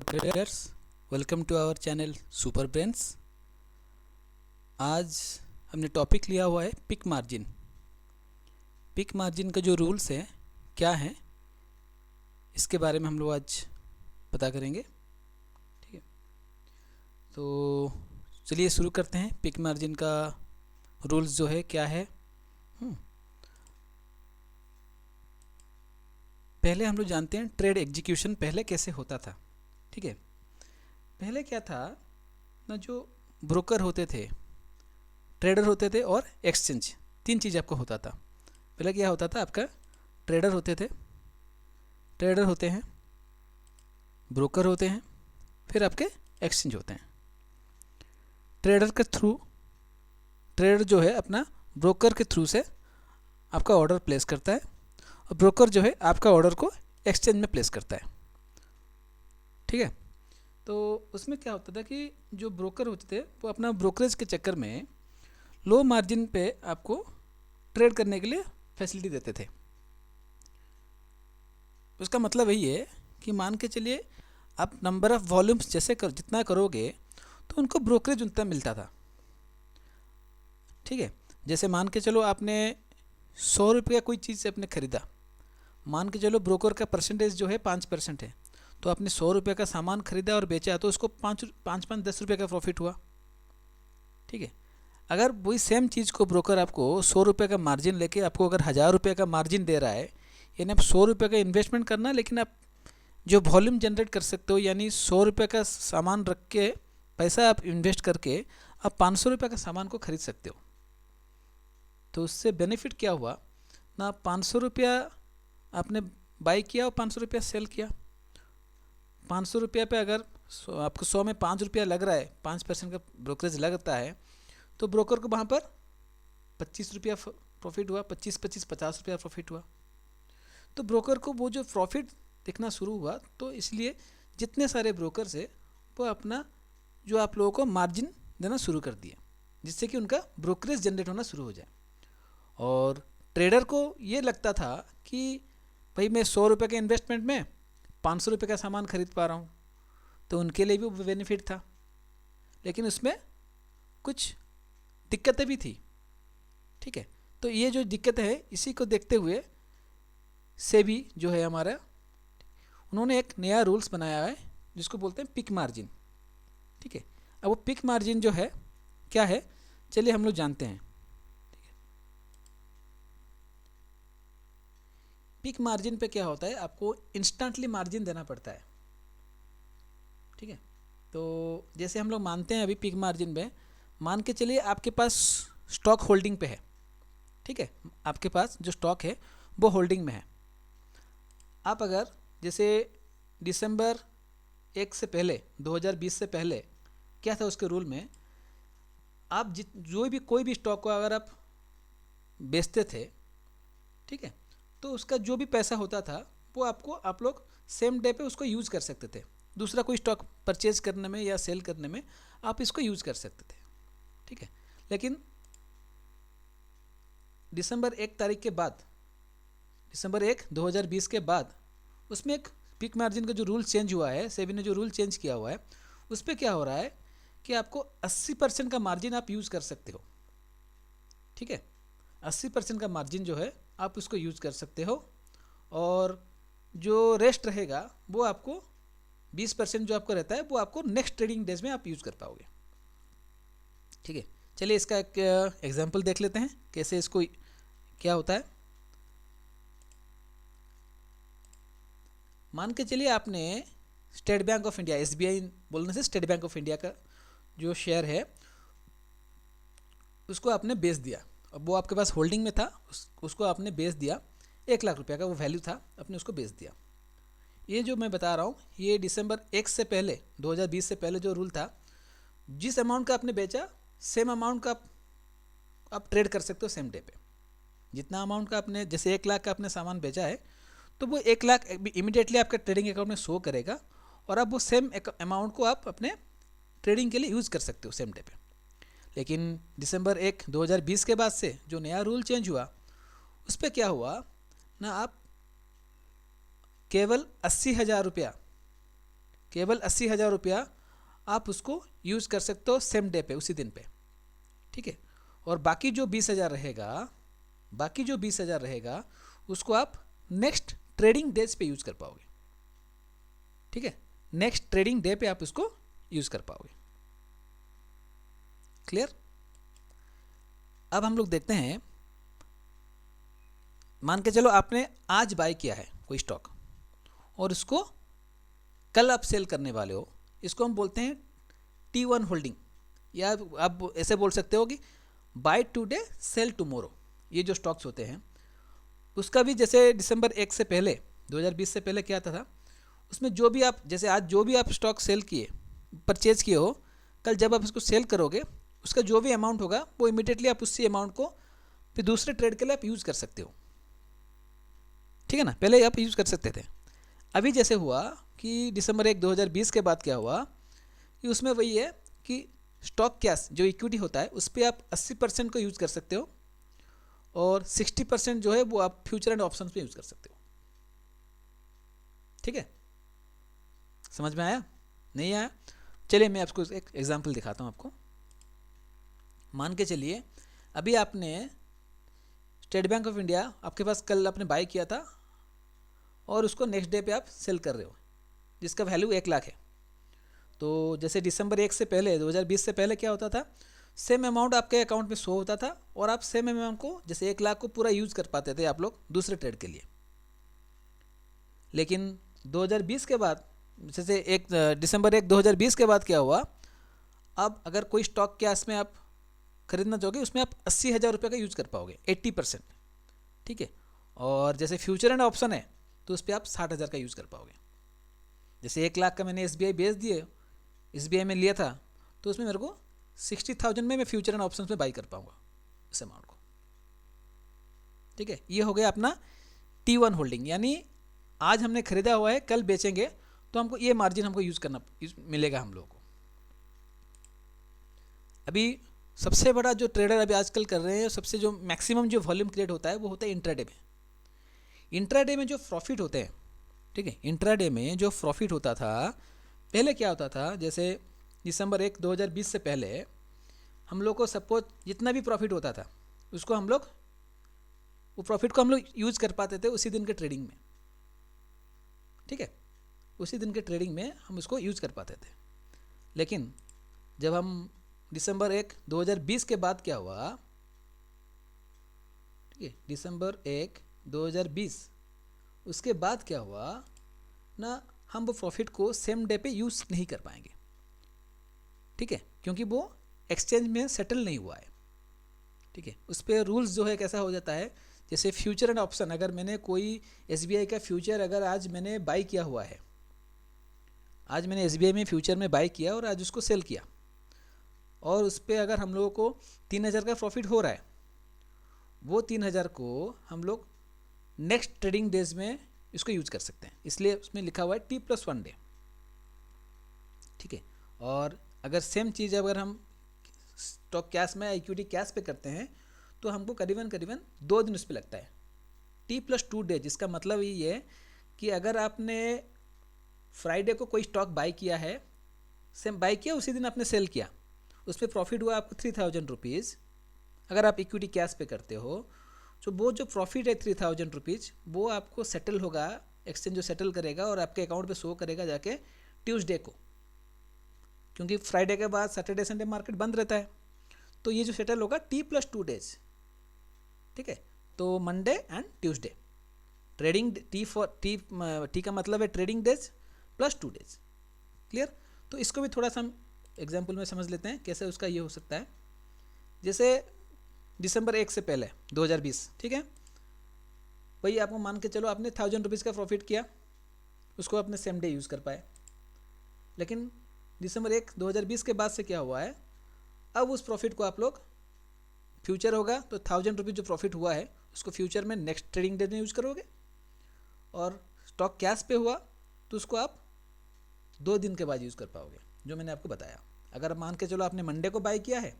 Traders, welcome to our channel super brains. आज हमने topic लिया हुआ है पिक मार्जिन। पिक मार्जिन का जो रूल्स है क्या है, इसके बारे में हम लोग आज पता करेंगे। ठीक है, तो चलिए शुरू करते हैं। पिक मार्जिन का रूल्स जो है क्या है। पहले हम लोग जानते हैं ट्रेड एग्जीक्यूशन पहले कैसे होता था। ठीक है, पहले क्या था ना, जो ब्रोकर होते थे, ट्रेडर होते थे और एक्सचेंज, तीन चीज़ आपको होता था। पहले क्या होता था, आपका ट्रेडर होते हैं, ब्रोकर होते हैं, फिर आपके एक्सचेंज होते हैं। ट्रेडर के थ्रू, ट्रेडर जो है अपना ब्रोकर के थ्रू से आपका ऑर्डर प्लेस करता है और ब्रोकर जो है आपका ऑर्डर को एक्सचेंज में प्लेस करता है। ठीक है, तो उसमें क्या होता था कि जो ब्रोकर होते थे वो अपना ब्रोकरेज के चक्कर में लो मार्जिन पे आपको ट्रेड करने के लिए फैसिलिटी देते थे। उसका मतलब यही है कि मान के चलिए आप नंबर ऑफ़ वॉल्यूम्स जितना करोगे तो उनको ब्रोकरेज उतना मिलता था। ठीक है, जैसे मान के चलो आपने 100 रुपये का कोई चीज़ से आपने ख़रीदा, मान के चलो ब्रोकर का परसेंटेज जो है 5% है, तो आपने 100 रुपये का सामान खरीदा और बेचा तो उसको 5-10 रुपये का प्रॉफिट हुआ। ठीक है, अगर वही सेम चीज़ को ब्रोकर आपको 100 रुपये का मार्जिन लेके आपको अगर 1000 रुपये का मार्जिन दे रहा है, यानी आप 100 रुपये का इन्वेस्टमेंट करना, लेकिन आप जो वॉल्यूम जनरेट कर सकते हो, यानी 100 रुपये का सामान रख के पैसा आप इन्वेस्ट करके आप 500 रुपये का सामान को खरीद सकते हो। तो उससे बेनिफिट क्या हुआ ना, 500 रुपया आपने बाई किया और 500 रुपया सेल किया। 500 रुपया पे अगर आपको 100 में 5 रुपया लग रहा है, 5% का ब्रोकरेज लगता है, तो ब्रोकर को वहाँ पर 25 रुपया प्रॉफिट हुआ, 50 रुपया प्रॉफिट हुआ। तो ब्रोकर को वो जो प्रॉफिट दिखना शुरू हुआ, तो इसलिए जितने सारे ब्रोकर है वो अपना जो आप लोगों को मार्जिन देना शुरू कर दिया, जिससे कि उनका ब्रोकरेज जनरेट होना शुरू हो जाए। और ट्रेडर को ये लगता था कि भाई मैं 100 रुपये के इन्वेस्टमेंट में 500 रुपये का सामान खरीद पा रहा हूँ, तो उनके लिए भी वो बेनिफिट था। लेकिन उसमें कुछ दिक्कतें भी थी। ठीक है, तो ये जो दिक्कतें हैं, इसी को देखते हुए सेबी जो है हमारा, उन्होंने एक नया रूल्स बनाया है जिसको बोलते हैं पिक मार्जिन। ठीक है, अब वो पिक मार्जिन जो है क्या है, चलिए हम लोग जानते हैं। पिक मार्जिन पे क्या होता है, आपको इंस्टेंटली मार्जिन देना पड़ता है। ठीक है, तो जैसे हम लोग मानते हैं अभी पिक मार्जिन पे, मान के चलिए आपके पास स्टॉक होल्डिंग पे है। ठीक है, आपके पास जो स्टॉक है वो होल्डिंग में है। आप अगर जैसे दिसंबर 1 से पहले, 2020 से पहले क्या था उसके रूल में, आप जो भी कोई भी स्टॉक को अगर आप बेचते थे, ठीक है, तो उसका जो भी पैसा होता था वो आप लोग सेम डे पे उसको यूज़ कर सकते थे। दूसरा कोई स्टॉक परचेज करने में या सेल करने में आप इसको यूज़ कर सकते थे। ठीक है, लेकिन दिसंबर 1 तारीख के बाद, दिसंबर 1 2020 के बाद, उसमें एक पिक मार्जिन का जो रूल चेंज हुआ है, सेबी ने जो रूल चेंज किया हुआ है, उस पर क्या हो रहा है कि आपको 80% का मार्जिन आप यूज़ कर सकते हो। ठीक है, 80% का मार्जिन जो है आप उसको यूज़ कर सकते हो, और जो रेस्ट रहेगा वो आपको 20% जो आपको रहता है वो आपको नेक्स्ट ट्रेडिंग डेज में आप यूज़ कर पाओगे। ठीक है, चलिए इसका एक एग्जांपल देख लेते हैं कैसे इसको क्या होता है। मान के चलिए आपने state bank of India, SBI बोलने से स्टेट बैंक ऑफ इंडिया का जो शेयर है उसको आपने बेच दिया। अब वो आपके पास होल्डिंग में था, उसको आपने बेच दिया, 1 लाख रुपये का वो वैल्यू था, आपने उसको बेच दिया। ये जो मैं बता रहा हूँ ये दिसंबर 1 से पहले, 2020 से पहले जो रूल था, जिस अमाउंट का आपने बेचा सेम अमाउंट का आप ट्रेड कर सकते हो सेम डे पे। जितना अमाउंट का आपने, जैसे 1 लाख का आपने सामान बेचा है, तो वो 1 लाख इमीडिएटली आपका ट्रेडिंग अकाउंट में शो करेगा, और आप वो सेम अमाउंट को आप अपने ट्रेडिंग के लिए यूज़ कर सकते हो सेम डे पे। लेकिन दिसंबर 1 2020 के बाद से जो नया रूल चेंज हुआ, उस पर क्या हुआ ना, आप केवल 80,000 रुपया केवल 80,000 रुपया आप उसको यूज़ कर सकते हो सेम डे पे, उसी दिन पे, ठीक है। और बाकी जो 20,000 रहेगा उसको आप नेक्स्ट ट्रेडिंग डेज पे यूज़ कर पाओगे, ठीक है। नेक्स्ट ट्रेडिंग डे पे आप उसको यूज़ कर पाओगे। क्लियर? अब हम लोग देखते हैं, मान के चलो आपने आज बाय किया है कोई स्टॉक और उसको कल आप सेल करने वाले हो, इसको हम बोलते हैं T1 होल्डिंग, या आप ऐसे बोल सकते हो कि बाय टुडे सेल टुमारो। ये जो स्टॉक्स होते हैं उसका भी जैसे दिसंबर 1 से पहले 2020 से पहले क्या आता था, उसमें जो भी आप, जैसे आज जो भी आप स्टॉक सेल किए, परचेज किए हो, कल जब आप उसको सेल करोगे उसका जो भी अमाउंट होगा वो इमीडिएटली आप उसी अमाउंट को फिर दूसरे ट्रेड के लिए आप यूज़ कर सकते हो, ठीक है ना। पहले आप यूज़ कर सकते थे। अभी जैसे हुआ कि दिसंबर 1 2020 के बाद क्या हुआ कि उसमें वही है कि स्टॉक कैश जो इक्विटी होता है उस पर आप 80% को यूज़ कर सकते हो और 60% जो है वो आप फ्यूचर एंड ऑप्शंस पे यूज़ कर सकते हो, ठीक है। समझ में आया? नहीं आया? चलिए मैं आपको एक एग्जांपल दिखाता हूँ आपको। मान के चलिए अभी आपने स्टेट बैंक ऑफ इंडिया आपके पास कल आपने बाय किया था और उसको नेक्स्ट डे पे आप सेल कर रहे हो, जिसका वैल्यू 1 लाख है। तो जैसे दिसंबर 1 से पहले 2020 से पहले क्या होता था, सेम अमाउंट आपके अकाउंट में शो होता था और आप सेम अमाउंट को, जैसे 1 लाख को पूरा यूज़ कर पाते थे आप लोग दूसरे ट्रेड के लिए। लेकिन 2020 के बाद, जैसे दिसंबर 1 2020 के बाद क्या हुआ, अब अगर कोई स्टॉक कैश में आप खरीदना चाहोगे उसमें आप 80,000 रुपये का यूज़ कर पाओगे, 80%, ठीक है। और जैसे फ्यूचर एंड ऑप्शन है तो उस पर आप 60,000 का यूज़ कर पाओगे। जैसे 1 लाख का मैंने SBI बेच दिए, SBI में लिया था, तो उसमें मेरे को 60,000 में मैं फ्यूचर एंड ऑप्शन में बाई कर पाऊंगा इस अमाउंट को, ठीक है। ये हो गया अपना T1 होल्डिंग, यानी आज हमने खरीदा हुआ है, कल बेचेंगे तो हमको ये मार्जिन हमको यूज़ करना मिलेगा हम लोगों को। अभी सबसे बड़ा जो ट्रेडर अभी आजकल कर रहे हैं, सबसे जो मैक्सिमम जो वॉल्यूम क्रिएट होता है वो होता है इंट्राडे में। इंट्राडे में जो प्रॉफिट होते हैं, ठीक है, इंट्राडे में जो प्रॉफिट होता था, पहले क्या होता था, जैसे दिसंबर 1 2020 से पहले हम लोग को सपोज जितना भी प्रॉफिट होता था उसको हम लोग, वो प्रॉफिट को हम लोग यूज़ कर पाते थे उसी दिन के ट्रेडिंग में, ठीक है, उसी दिन के ट्रेडिंग में हम उसको यूज़ कर पाते थे। लेकिन जब हम दिसंबर 1 2020 के बाद क्या हुआ, ठीक है, दिसंबर 1 2020 उसके बाद क्या हुआ ना, हम वो प्रॉफिट को सेम डे पे यूज़ नहीं कर पाएंगे, ठीक है, क्योंकि वो एक्सचेंज में सेटल नहीं हुआ है, ठीक है। उस पर रूल्स जो है कैसा हो जाता है, जैसे फ्यूचर एंड ऑप्शन, अगर मैंने कोई SBI का फ्यूचर अगर आज मैंने बाई किया हुआ है, आज मैंने SBI में फ्यूचर में बाई किया और आज उसको सेल किया, और उस पर अगर हम लोगों को 3,000 का प्रॉफिट हो रहा है, वो 3,000 को हम लोग नेक्स्ट ट्रेडिंग डेज में इसको यूज कर सकते हैं, इसलिए उसमें लिखा हुआ है T+1 डे, ठीक है। और अगर सेम चीज़ अगर हम स्टॉक कैश में इक्विटी कैश पे करते हैं तो हमको करीबन 2 दिन उस पर लगता है, T+2 डे, जिसका मतलब ये है कि अगर आपने फ्राइडे को कोई स्टॉक बाई किया है, सेम बाई किया उसी दिन आपने सेल किया, उस पर प्रॉफिट हुआ आपको 3,000 रुपीज़, अगर आप इक्विटी कैश पे करते हो तो वो जो प्रॉफिट है 3,000 रुपीज़ वो आपको सेटल होगा, एक्सचेंज जो सेटल करेगा और आपके अकाउंट पे शो करेगा जाके ट्यूसडे को, क्योंकि फ्राइडे के बाद सैटरडे संडे मार्केट बंद रहता है, तो ये जो सेटल होगा T+2 डेज, ठीक है। तो Monday and Tuesday trading, T का मतलब है ट्रेडिंग डेज +2 डेज, क्लियर। तो इसको भी थोड़ा सा हम एग्जाम्पल में समझ लेते हैं कैसे उसका ये हो सकता है। जैसे दिसंबर 1 से पहले 2020, ठीक है, वही आपको मान के चलो आपने 1,000 रुपीज़ का प्रॉफिट किया, उसको अपने सेम डे यूज़ कर पाए। लेकिन दिसंबर 1 2020 के बाद से क्या हुआ है, अब उस प्रॉफिट को आप लोग, फ्यूचर होगा तो 1,000 रुपीज़ जो प्रॉफिट हुआ है उसको फ्यूचर में नेक्स्ट ट्रेडिंग डे में यूज़ करोगे, और स्टॉक कैश पे हुआ तो उसको आप 2 दिन के बाद यूज़ कर पाओगे, जो मैंने आपको बताया। अगर मान के चलो आपने मंडे को बाई किया है,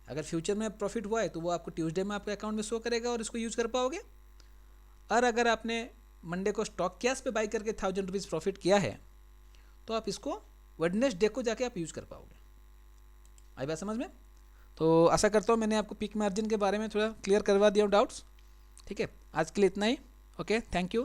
अगर फ्यूचर में प्रॉफिट हुआ है तो वो आपको ट्यूसडे में आपके अकाउंट में शो करेगा और इसको यूज़ कर पाओगे। और अगर आपने मंडे को स्टॉक कैश पे बाई करके 1,000 रुपीज़ प्रॉफिट किया है तो आप इसको वेडनेसडे को जाके आप यूज़ कर पाओगे। आई बात समझ में? तो आशा करता हूँ मैंने आपको पीक मार्जिन के बारे में थोड़ा क्लियर करवा दिया डाउट्स। ठीक है, आज के लिए इतना ही। Okay, thank you.